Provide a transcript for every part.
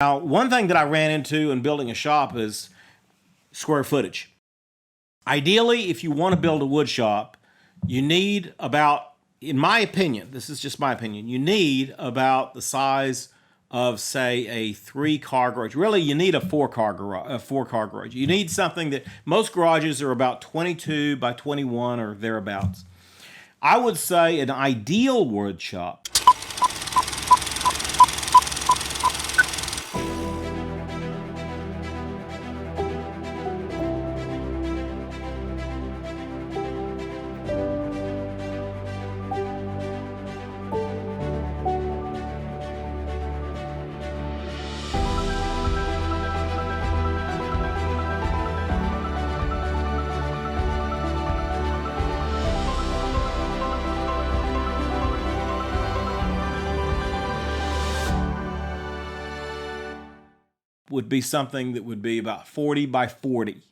Now, one thing that I ran into in building a shop is square footage. Ideally, if you want to build a wood shop, you need about, in my opinion, this is just my opinion, you need about the size of, say, a 3-car garage. Really, you need a 4-car garage. You need something that most garages are about 22 by 21 or thereabouts. I would say an ideal wood shop would be something that would be about 40 by 40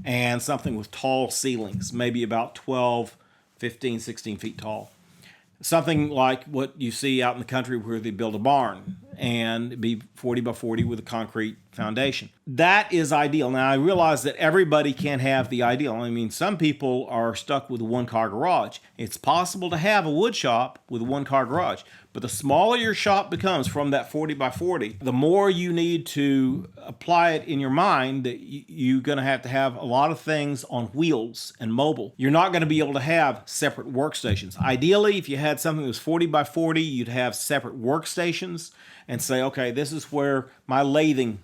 and something with tall ceilings, maybe about 12, 15, 16 feet tall. Something like what you see out in the country where they build a barn and it'd be 40 by 40 with a concrete foundation. That is ideal. Now, I realize that everybody can't have the ideal. I mean, some people are stuck with a 1-car garage. It's possible to have a wood shop with a 1-car garage, but the smaller your shop becomes from that 40 by 40, the more you need to apply it in your mind that you're going to have a lot of things on wheels and mobile. You're not going to be able to have separate workstations. Ideally, if you had something that was 40 by 40, you'd have separate workstations and say, okay, this is where my lathing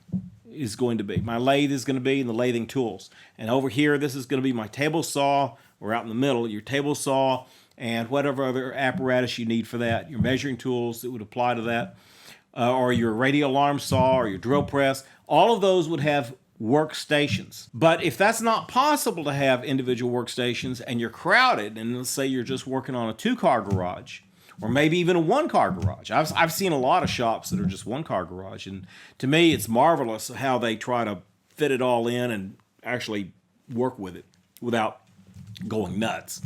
is going to be. My lathe is going to be in the lathing tools. And over here, this is going to be my table saw, or out in the middle, your table saw, and whatever other apparatus you need for that, your measuring tools that would apply to that, or your radial alarm saw, or your drill press. All of those would have workstations. But if that's not possible to have individual workstations and you're crowded, and let's say you're just working on a 2-car garage, or maybe even a 1-car garage. I've seen a lot of shops that are just 1-car garage, and to me it's marvelous how they try to fit it all in and actually work with it without going nuts.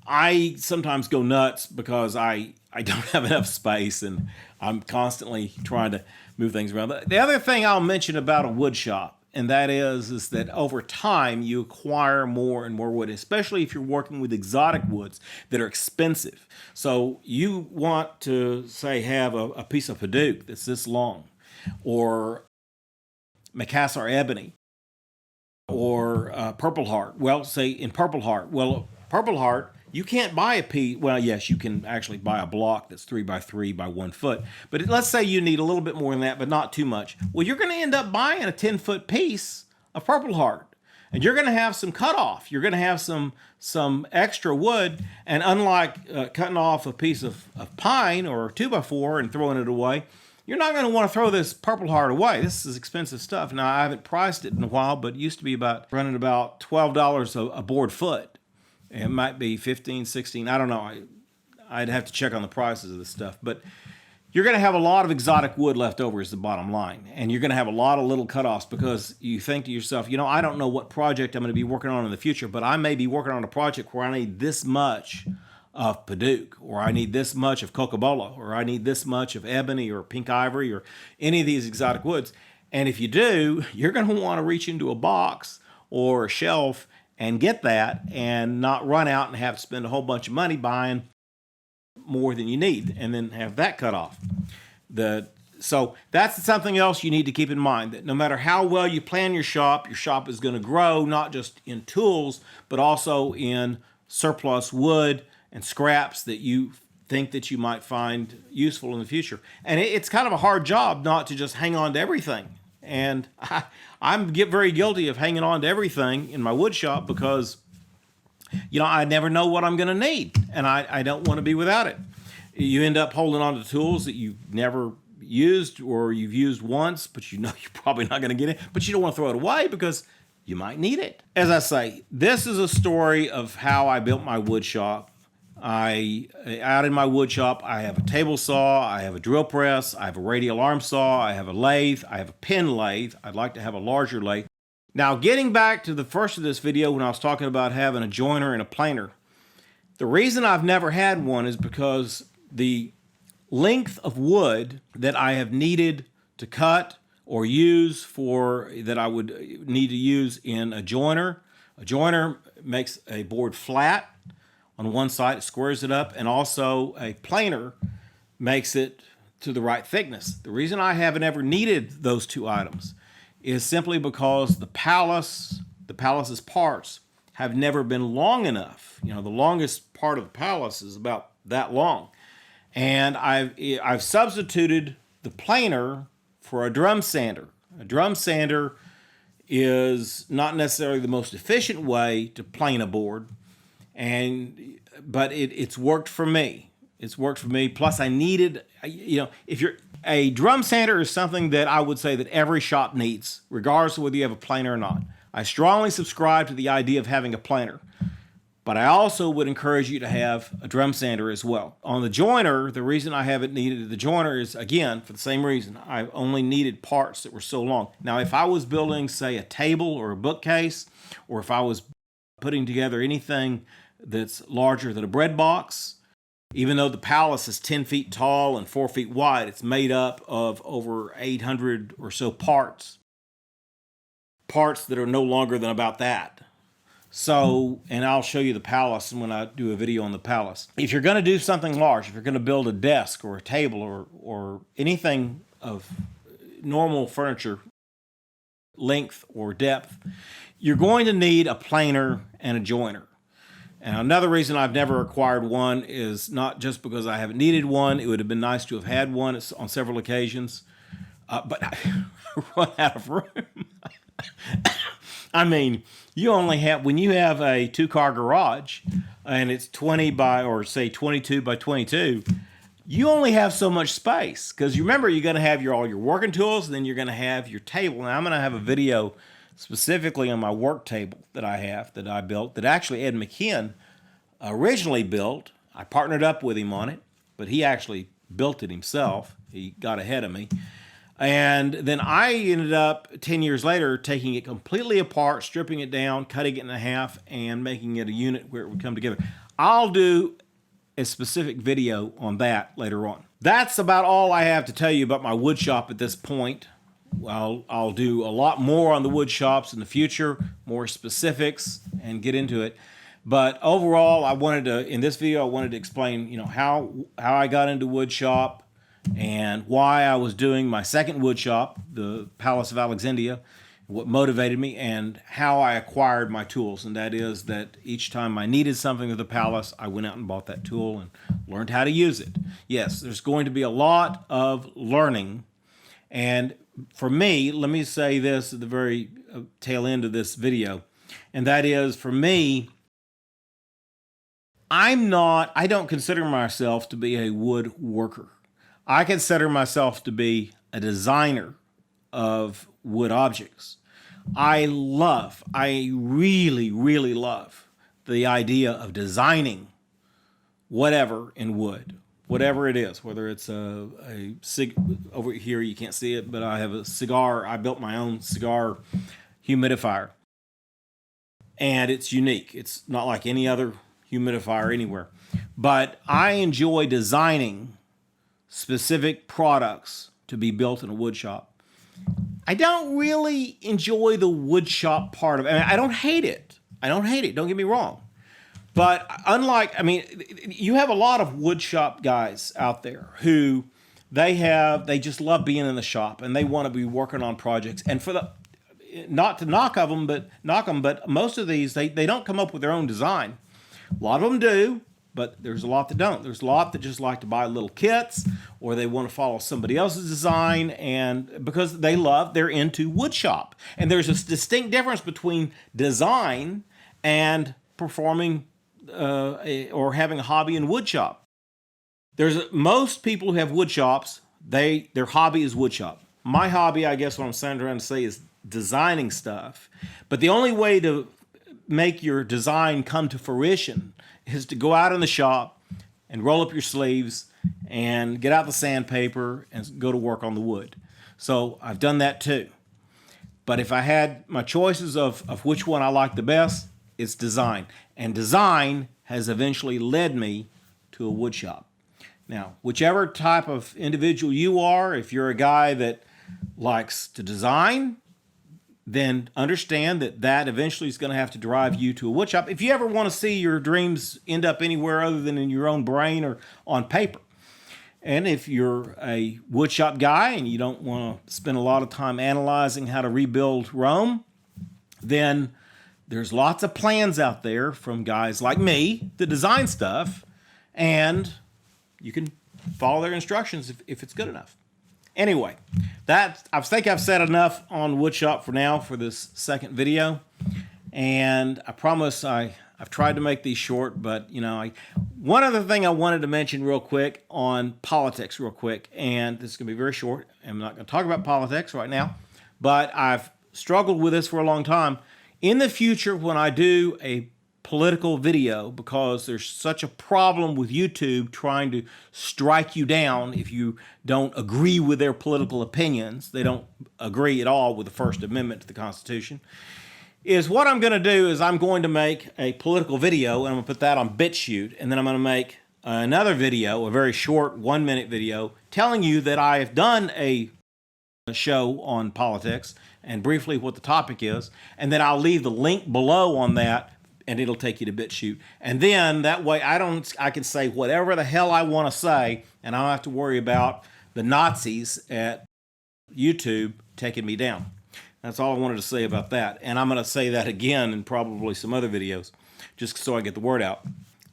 I sometimes go nuts because I don't have enough space and I'm constantly trying to move things around. The other thing I'll mention about a wood shop, and that is that over time you acquire more and more wood, especially if you're working with exotic woods that are expensive. So you want to, say, have a piece of Padauk that's this long, or Macassar ebony, or Purple Heart. Well, say in Purple Heart. Well, Purple Heart, you can't buy a piece. Well, yes, you can actually buy a block that's 3 by 3 by 1 foot. But let's say you need a little bit more than that, but not too much. Well, you're going to end up buying a 10-foot piece of Purple Heart. And you're going to have some cutoff. You're going to have some extra wood. And unlike cutting off a piece of pine or a 2x4 and throwing it away, you're not going to want to throw this Purple Heart away. This is expensive stuff. Now, I haven't priced it in a while, but it used to be running about $12 a board foot. It might be 15, 16. I don't know. I'd have to check on the prices of this stuff. But you're going to have a lot of exotic wood left over is the bottom line. And you're going to have a lot of little cutoffs because you think to yourself, I don't know what project I'm going to be working on in the future, but I may be working on a project where I need this much of Padauk, or I need this much of cocobolo, or I need this much of ebony or pink ivory or any of these exotic woods. And if you do, you're going to want to reach into a box or a shelf and get that and not run out and have to spend a whole bunch of money buying more than you need and then have that cut off. So that's something else you need to keep in mind, that no matter how well you plan your shop is going to grow, not just in tools, but also in surplus wood and scraps that you think that you might find useful in the future. And it's kind of a hard job not to just hang on to everything. And I'm very guilty of hanging on to everything in my wood shop because, I never know what I'm going to need, and I don't want to be without it. You end up holding on to tools that you've never used or you've used once, but you're probably not going to get it, but you don't want to throw it away because you might need it. As I say, this is a story of how I built my wood shop. Out in my wood shop, I have a table saw, I have a drill press, I have a radial arm saw, I have a lathe, I have a pen lathe. I'd like to have a larger lathe. Now, getting back to the first of this video when I was talking about having a joiner and a planer, the reason I've never had one is because the length of wood that I have needed to cut or use that I would need to use in a joiner. A joiner makes a board flat on one side, it squares it up, and also a planer makes it to the right thickness. The reason I haven't ever needed those two items is simply because the palace's parts have never been long enough. You know, the longest part of the palace is about that long. And I've substituted the planer for a drum sander. A drum sander is not necessarily the most efficient way to plane a board, but it's worked for me. It's worked for me. Plus, I needed, if you're a drum sander is something that I would say that every shop needs, regardless of whether you have a planer or not. I strongly subscribe to the idea of having a planer, but I also would encourage you to have a drum sander as well. On the joiner, the reason I haven't needed the joiner is, again, for the same reason. I've only needed parts that were so long. Now, if I was building, say, a table or a bookcase, or if I was putting together anything that's larger than a bread box, even though the palace is 10 feet tall and 4 feet wide, it's made up of over 800 or so parts that are no longer than about that. So, and I'll show you the palace when I do a video on the palace. If you're going to do something large, if you're going to build a desk or a table or anything of normal furniture length or depth, you're going to need a planer and a joiner. And another reason I've never acquired one is not just because I haven't needed one. It would have been nice to have had one on several occasions, but I run out of room. I mean, when you have a two-car garage and it's 20 by, or say 22 by 22, you only have so much space. Because you remember, you're going to have all your working tools, and then you're going to have your table. Now, I'm going to have a video specifically on my work table that I built, that actually Ed McKeon originally built. I partnered up with him on it, but he actually built it himself. He got ahead of me. And then I ended up 10 years later taking it completely apart, stripping it down, cutting it in half, and making it a unit where it would come together. I'll do a specific video on that later on. That's about all I have to tell you about my wood shop at this point. Well, I'll do a lot more on the wood shops in the future, more specifics, and get into it. But overall, in this video, I wanted to explain, how I got into wood shop, and why I was doing my second wood shop, the Palace of Alexandria, what motivated me, and how I acquired my tools. And that is that each time I needed something of the palace, I went out and bought that tool and learned how to use it. Yes, there's going to be a lot of learning. And for me, let me say this at the very tail end of this video, and that is, for me, I don't consider myself to be a wood worker. I consider myself to be a designer of wood objects. I really, really love the idea of designing whatever in wood, whatever it is, whether it's over here, you can't see it, but I built my own cigar humidifier. And it's unique. It's not like any other humidifier anywhere. But I enjoy designing specific products to be built in a wood shop. I don't really enjoy the wood shop part of it. I don't hate it. Don't get me wrong. But you have a lot of wood shop guys out there who they just love being in the shop and they want to be working on projects. And not to knock them, but most of these, they don't come up with their own design. A lot of them do, but there's a lot that don't. There's a lot that just like to buy little kits, or they want to follow somebody else's design, and because they're into wood shop. And there's a distinct difference between design and performing or having a hobby in wood shop. Most people who have wood shops, their hobby is wood shop. My hobby, I guess what I'm trying to say, is designing stuff. But the only way to make your design come to fruition is to go out in the shop and roll up your sleeves and get out the sandpaper and go to work on the wood. So I've done that too. But if I had my choices of which one I like the best, it's design. And design has eventually led me to a wood shop. Now, whichever type of individual you are, if you're a guy that likes to design, then understand that that eventually is going to have to drive you to a wood shop if you ever want to see your dreams end up anywhere other than in your own brain or on paper. And if you're a woodshop guy and you don't want to spend a lot of time analyzing how to rebuild Rome, then there's lots of plans out there from guys like me that design stuff, and you can follow their instructions if it's good enough. Anyway, I think I've said enough on woodshop for now for this second video, and I promise I've tried to make these short, but one other thing I wanted to mention real quick on politics real quick, and this is going to be very short. I'm not going to talk about politics right now, but I've struggled with this for a long time. In the future, when I do a political video, because there's such a problem with YouTube trying to strike you down if you don't agree with their political opinions, they don't agree at all with the First Amendment to the Constitution, is what I'm going to do is I'm going to make a political video, and I'm going to put that on BitChute, and then I'm going to make another video, a very short 1-minute video, telling you that I have done a show on politics and briefly what the topic is, and then I'll leave the link below on that, and it'll take you to BitChute. And then that way I can say whatever the hell I want to say, and I don't have to worry about the Nazis at YouTube taking me down. That's all I wanted to say about that. And I'm going to say that again in probably some other videos, just so I get the word out.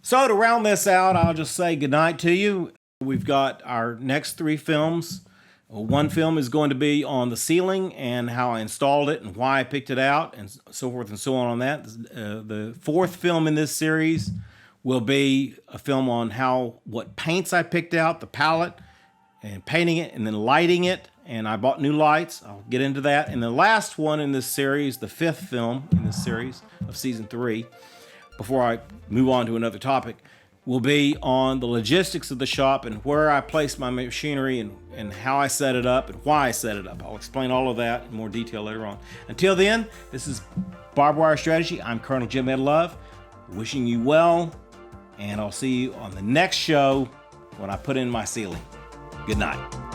So to round this out, I'll just say goodnight to you. We've got our next 3 films. One film is going to be on the ceiling and how I installed it and why I picked it out and so forth and so on that. The 4th film in this series will be a film on what paints I picked out, the palette, and painting it and then lighting it. And I bought new lights. I'll get into that. And the last one in this series, the 5th film in this series of season 3, before I move on to another topic, will be on the logistics of the shop and where I place my machinery and how I set it up and why I set it up. I'll explain all of that in more detail later on. Until then, this is BarbWire Strategy. I'm Colonel Jim Ed Love, wishing you well, and I'll see you on the next show when I put in my ceiling. Good night.